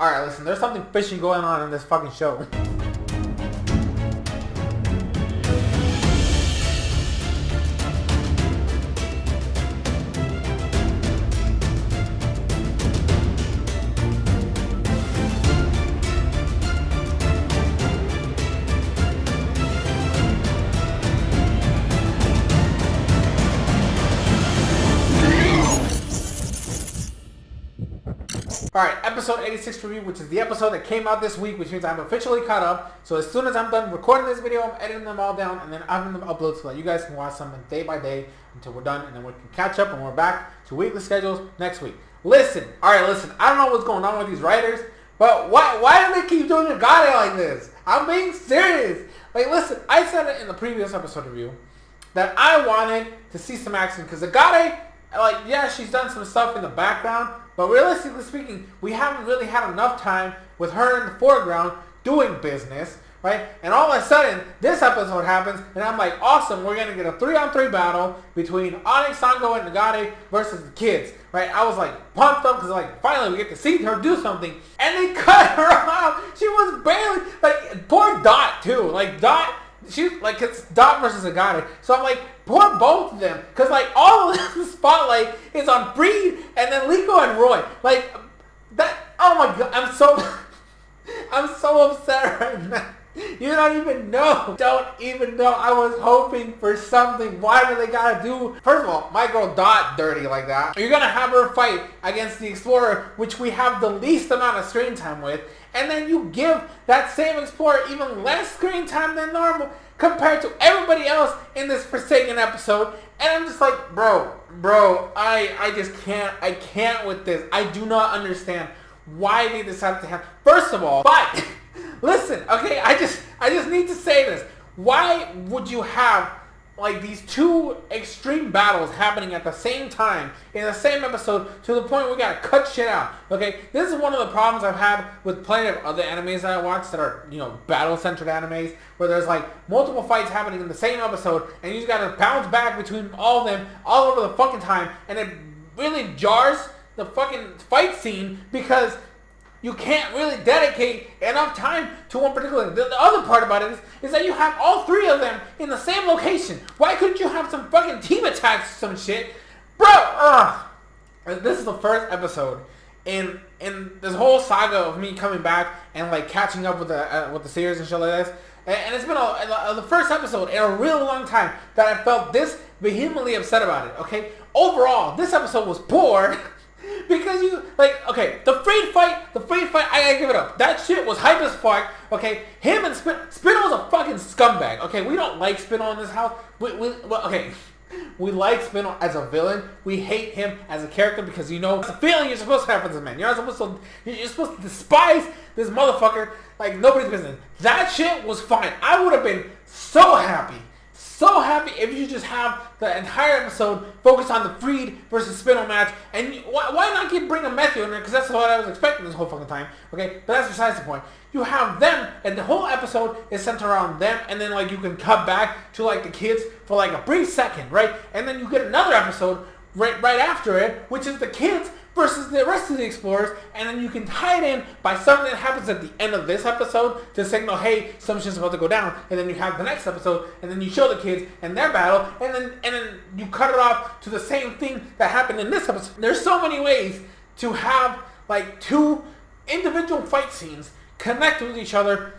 Alright, listen, there's something fishy going on in this fucking show. Alright, episode 86 review, which is the episode that came out this week, which means I'm officially caught up. So as soon as I'm done recording this video, I'm editing them all down, and then I'm going to upload so that you guys can watch them day by day until we're done, and then we can catch up and we're back to weekly schedules next week. Listen, alright, listen, I don't know what's going on with these writers, but why do they keep doing a goddamn like this? I'm being serious. Like, listen, I said it in the previous episode review that I wanted to see some action, because Agate, like, yeah, she's done some stuff in the background, but realistically speaking, we haven't really had enough time with her in the foreground doing business, right? And all of a sudden, this episode happens, and I'm like, awesome, we're going to get a 3-on-3 battle between Onyx, Sango, and Nagate versus the kids, right? I was like pumped up because like finally we get to see her do something, and they cut her off. She was barely, like, poor Dot too, like Dot. She, like, it's Dot versus Agate. So I'm like, poor both of them. Because, like, all of the spotlight is on Freed and then Liko and Roy. Like, that, oh my god, I'm so upset right now. You don't even know. I was hoping for something. Why do they gotta do? First of all, my girl Dot dirty like that. You're gonna have her fight against the Explorer, which we have the least amount of screen time with. And then you give that same Explorer even less screen time than normal compared to everybody else in this Forsaken episode. And I'm just like, bro, I just can't. I can't with this. I do not understand why they decided to have. First of all, but listen, okay, I just need to say this. Why would you have like these two extreme battles happening at the same time in the same episode to the point where we gotta cut shit out? Okay, this is one of the problems I've had with plenty of other animes that I watch that are, you know, battle-centered animes, where there's like multiple fights happening in the same episode and you just gotta bounce back between all of them all over the fucking time, and it really jars the fucking fight scene because you can't really dedicate enough time to one particular thing. The other part about it is that you have all three of them in the same location. Why couldn't you have some fucking team attacks or some shit? Bro, this is the first episode in this whole saga of me coming back and like catching up with the series and shit like this. And it's been the first episode in a real long time that I felt this vehemently upset about it, okay? Overall, this episode was poor. Because you, like, okay, the Freed fight, I gotta give it up. That shit was hype as fuck, okay? Him and Spinno's a fucking scumbag, okay? We don't like Spinno in this house. We like Spinno as a villain. We hate him as a character because, you know, it's a feeling you're supposed to have for this man. You're supposed to despise this motherfucker like nobody's business. That shit was fine. I would have been so happy if you just have the entire episode focused on the Freed versus Spinno match. And why not bring a Matthew in there? Because that's what I was expecting this whole fucking time. Okay, but that's besides the point. You have them, and the whole episode is centered around them, and then like you can cut back to like the kids for like a brief second, right? And then you get another episode right after it, which is the kids versus the rest of the Explorers, and then you can tie it in by something that happens at the end of this episode to signal, hey, some shit's about to go down, and then you have the next episode, and then you show the kids and their battle, and then you cut it off to the same thing that happened in this episode. There's so many ways to have like two individual fight scenes connect with each other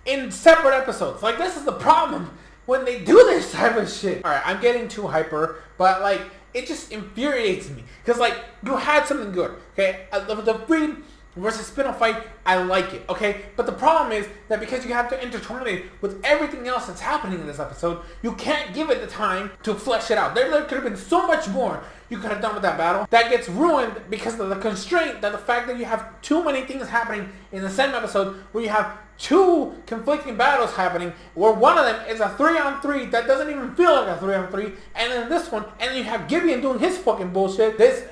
in separate episodes. Like, this is the problem when they do this type of shit. Alright, I'm getting too hyper, but like, it just infuriates me. Because, like, you had something good, okay? The Freed versus Spinno fight, I like it, okay? But the problem is that because you have to intertwine it with everything else that's happening in this episode, you can't give it the time to flesh it out. There could have been so much more you could have done with that battle. That gets ruined because of the constraint, that the fact that you have too many things happening in the same episode, where you have two conflicting battles happening, where one of them is a 3-on-3 that doesn't even feel like a 3-on-3, and then this one, and then you have Gideon doing his fucking bullshit. This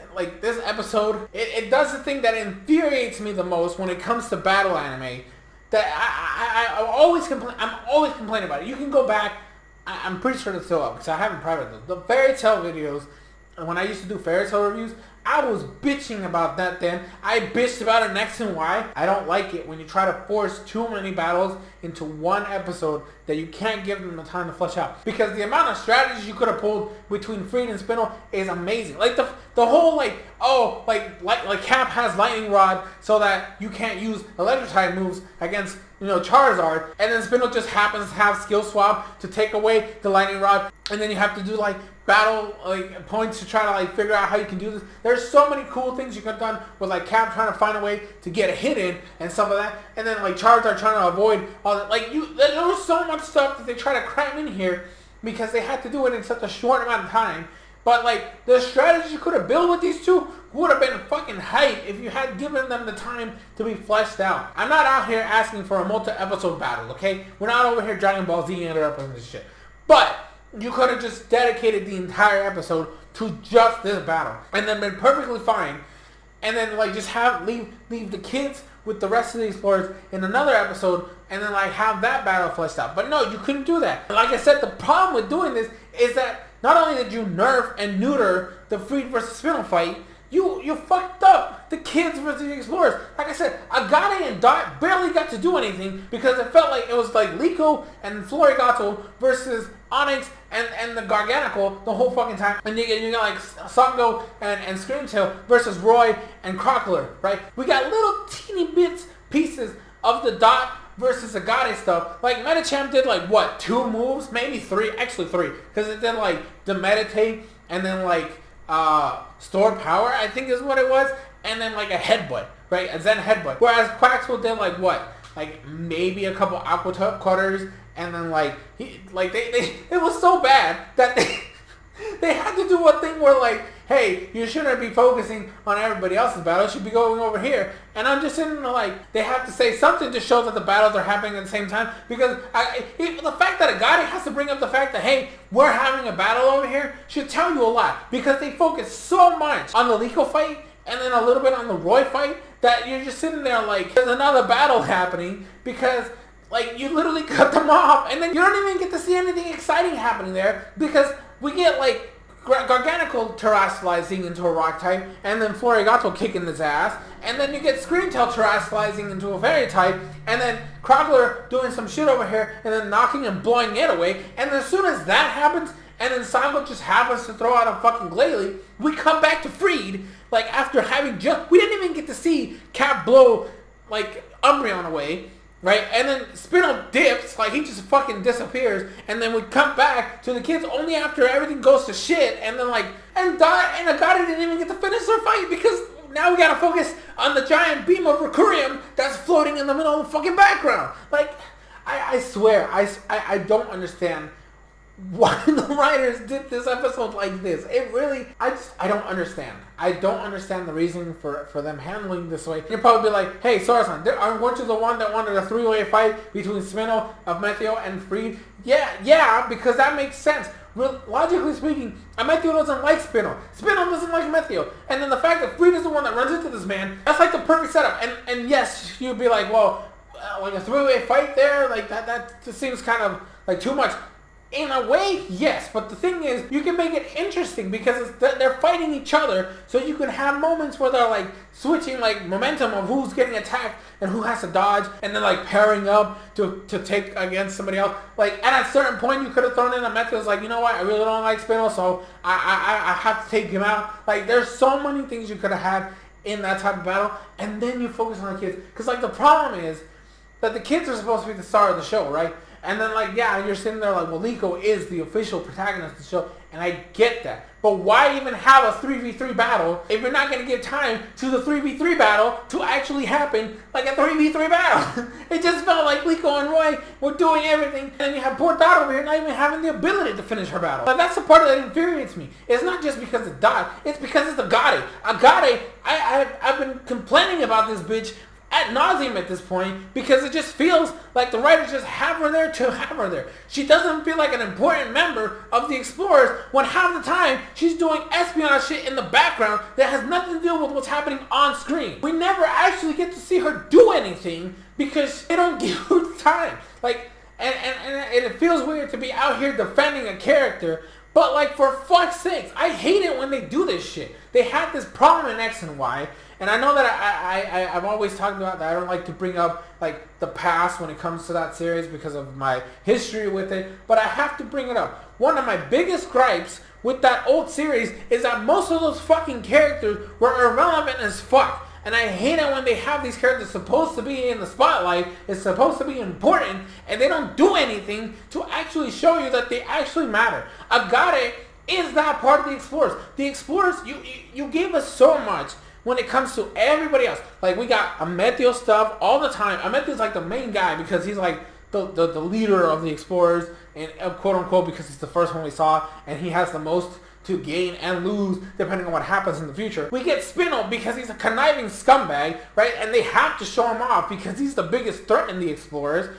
episode, it does the thing that infuriates me the most when it comes to battle anime, that I always complain. I'm always complaining about it. You can go back. I'm pretty sure it's still up because I haven't private the Fairy Tail videos. And when I used to do Fairy Tail reviews, I was bitching about that then. I bitched about it in X and Y. I don't like it when you try to force too many battles into one episode that you can't give them the time to flesh out. Because the amount of strategies you could have pulled between Freed and Spindle is amazing. Like the whole like Cap has Lightning Rod so that you can't use Electrotide moves against Charizard, and then Spindle just happens to have Skill Swap to take away the Lightning Rod, and then you have to do like battle points to try to like figure out how you can do this. There's so many cool things you could have done with like Cap trying to find a way to get a hit in and stuff like that, and then like Charizard trying to avoid all that. Like there was so much stuff that they try to cram in here because they had to do it in such a short amount of time. But like the strategy you could have built with these two would have been fucking hype if you had given them the time to be fleshed out. I'm not out here asking for a multi-episode battle, okay? We're not over here Dragon Ball Z and up on this shit. But you could have just dedicated the entire episode to just this battle and then been perfectly fine. And then like just leave the kids with the rest of the explorers in another episode and then like have that battle fleshed out. But no, you couldn't do that. Like I said, the problem with doing this is that not only did you nerf and neuter the Freed versus Spindle fight, you fucked up the kids versus the explorers. Like I said, Agate and Dot barely got to do anything because it felt like it was like Liko and Florigato versus Onix and the Garganical the whole fucking time. And you got like Sango and Screamtail versus Roy and Crockler, right? We got little teeny pieces of the Dot versus Agate stuff. Like Metachamp did like what, 2 moves? Maybe 3, actually 3. Because it did like the Meditate and then like Stored Power, I think is what it was. And then like a headbutt, right? A Zen headbutt. Whereas Quaxwell did like what? Like maybe a couple Aqua Cutters. And then like it was so bad that they had to do a thing where like, hey, you shouldn't be focusing on everybody else's battle. You should be going over here. And I'm just sitting there like, they have to say something to show that the battles are happening at the same time. Because the fact that Agate has to bring up the fact that, hey, we're having a battle over here should tell you a lot. Because they focus so much on the Liko fight and then a little bit on the Roy fight that you're just sitting there like, there's another battle happening because like you literally cut them off. And then you don't even get to see anything exciting happening there because we get like Garganical terrestrializing into a rock type, and then Florigato kicking his ass, and then you get Screamtail terrestrializing into a fairy type, and then Crockler doing some shit over here, and then knocking and blowing it away, and as soon as that happens, and then Sango just happens to throw out a fucking Glalie, we come back to Freed, like after having we didn't even get to see Cap blow, like, Umbreon away, right? And then Spindle dips, like he just fucking disappears, and then we come back to the kids only after everything goes to shit, and then like, and Dot and Agate didn't even get to finish their fight because now we gotta focus on the giant beam of Recurium that's floating in the middle of the fucking background. Like, I swear, I don't understand why the writers did this episode like this. It really, I don't understand. I don't understand the reason for them handling this way. You'll probably be like, hey, Sora-san, weren't you the one that wanted a 3-way fight between Spindle, Amethio, and Freed? Yeah, because that makes sense. Logically speaking, Amethio doesn't like Spindle. Spindle doesn't like Amethio. And then the fact that Freed is the one that runs into this man, that's like the perfect setup. And yes, you'd be like, well, like a 3-way fight there, like that just seems kind of like too much. In a way, yes, but the thing is, you can make it interesting because they're fighting each other, so you can have moments where they're like switching like momentum of who's getting attacked and who has to dodge, and then like pairing up to take against somebody else. Like at a certain point, you could have thrown in a method that's like, you know what, I really don't like Spindle, so I have to take him out. Like there's so many things you could have had in that type of battle, and then you focus on the kids, because like the problem is that the kids are supposed to be the star of the show, right? And then like, yeah, you're sitting there like, well, Liko is the official protagonist of the show, and I get that. But why even have a 3v3 battle if you're not going to give time to the 3v3 battle to actually happen like a 3v3 battle? It just felt like Liko and Roy were doing everything, and then you have poor Dot over here not even having the ability to finish her battle. But that's the part that infuriates me. It's not just because of Dot, it's because it's Agate. Agate, I've been complaining about this bitch ad nauseum at this point because it just feels like the writers just have her there to have her there. She doesn't feel like an important member of the Explorers when half the time she's doing espionage shit in the background that has nothing to do with what's happening on screen. We never actually get to see her do anything because they don't give her time. Like, and it feels weird to be out here defending a character But like, for fuck's sakes, I hate it when they do this shit. They had this problem in X and Y, and I know that I've always talked about that I don't like to bring up like the past when it comes to that series because of my history with it, but I have to bring it up. One of my biggest gripes with that old series is that most of those fucking characters were irrelevant as fuck. And I hate it when they have these characters supposed to be in the spotlight, it's supposed to be important, and they don't do anything to actually show you that they actually matter. Agate is that part of the Explorers. The Explorers, you gave us so much when it comes to everybody else. Like, we got Amethyst stuff all the time. Amethyst's like the main guy because he's like the leader of the Explorers, and quote unquote, because he's the first one we saw, and he has the most to gain and lose depending on what happens in the future. We get Spinel because he's a conniving scumbag, right? And they have to show him off because he's the biggest threat in the Explorers.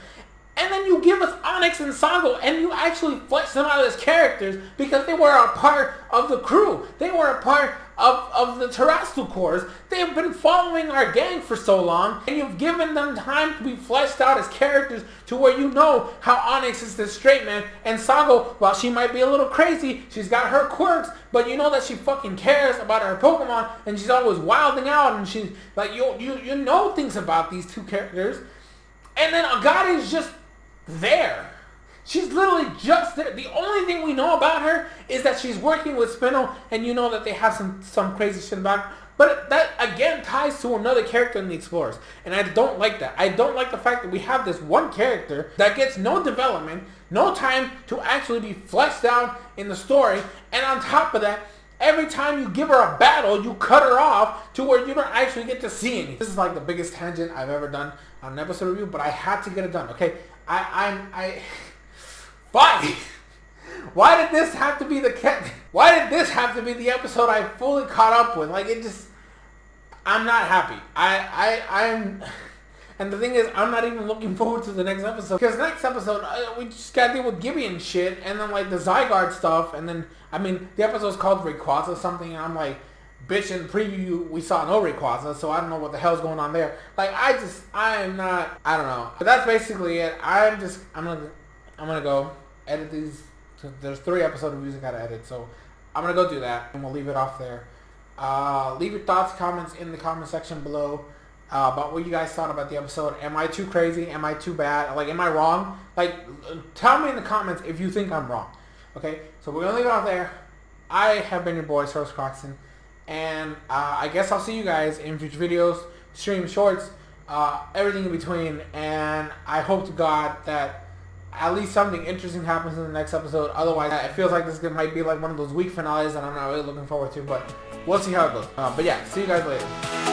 And then you give us Onyx and Sago, and you actually flesh them out as characters because they were a part of the crew. They were a part of the Terrestrial Corps. They have been following our gang for so long, and you've given them time to be fleshed out as characters to where you know how Onyx is this straight man, and Sago, while she might be a little crazy, she's got her quirks, but you know that she fucking cares about her Pokemon, and she's always wilding out, and she's like, you know things about these two characters. And then Agate is just there. She's literally just there. The only thing we know about her is that she's working with Spinel, and you know that they have some crazy shit about her. But that, again, ties to another character in the Explorers. And I don't like that. I don't like the fact that we have this one character that gets no development, no time to actually be fleshed out in the story. And on top of that, every time you give her a battle, you cut her off to where you don't actually get to see anything. This is like the biggest tangent I've ever done on an episode review, but I had to get it done, okay? Why did this have to be why did this have to be the episode I fully caught up with? Like, it just, I'm not happy. And the thing is, I'm not even looking forward to the next episode. Because next episode, we just gotta deal with Gibby and shit, and then like the Zygarde stuff, and then, I mean, the episode's called Rayquaza something, and I'm like, bitch, in the preview, we saw no Rayquaza, so I don't know what the hell's going on there. Like, I don't know. But that's basically it. I'm gonna go edit these. There's 3 episode reviews I gotta edit, so I'm gonna go do that, and we'll leave it off there. Leave your thoughts, comments in the comment section below about what you guys thought about the episode. Am I too crazy? Am I too bad? Like, am I wrong? Like, tell me in the comments if you think I'm wrong. Okay, so we're gonna leave it off there. I have been your boy, SoresanCrockxen, and I guess I'll see you guys in future videos, stream shorts, everything in between, and I hope to God that at least something interesting happens in the next episode. Otherwise, it feels like this might be like one of those week finales that I'm not really looking forward to, but we'll see how it goes. But yeah, see you guys later.